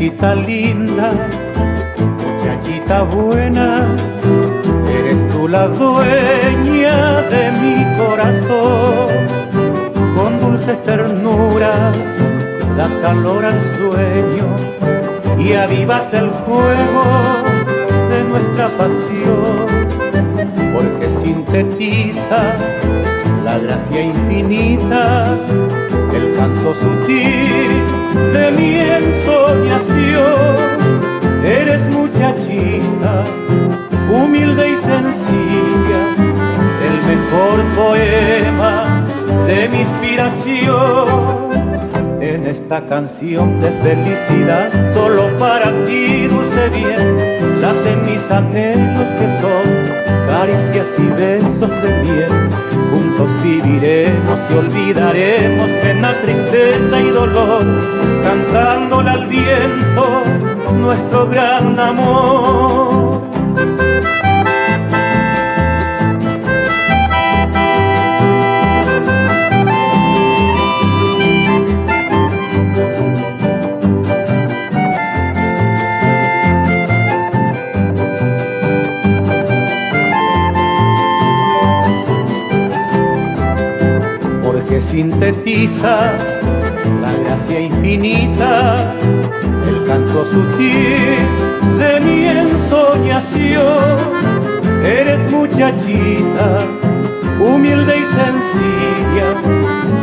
muchachita linda, muchachita buena, eres tú la dueña de mi corazón. Con dulces ternuras das calor al sueño y avivas el fuego de nuestra pasión, porque sintetiza la gracia infinita, el canto sutil de mi ensoñación. Eres muchachita, humilde y sencilla, el mejor poema de mi inspiración. En esta canción de felicidad, solo para ti, dulce bien, laten mis anhelos que son caricias y besos de miel. Juntos viviremos y olvidaremos pena, tristeza y dolor, cantándole al viento nuestro gran amor. Que sintetiza la gracia infinita, el canto sutil de mi ensoñación. Eres muchachita, humilde y sencilla,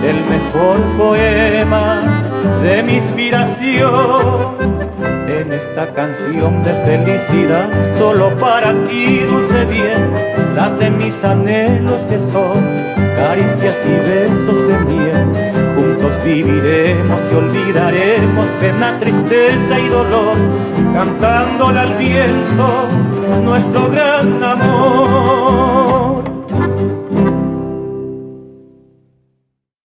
el mejor poema de mi inspiración. En esta canción de felicidad, solo para ti, dulce bien, laten mis anhelos que son caricias y besos de miel. Juntos viviremos y olvidaremos pena, tristeza y dolor, cantándole al viento nuestro gran amor.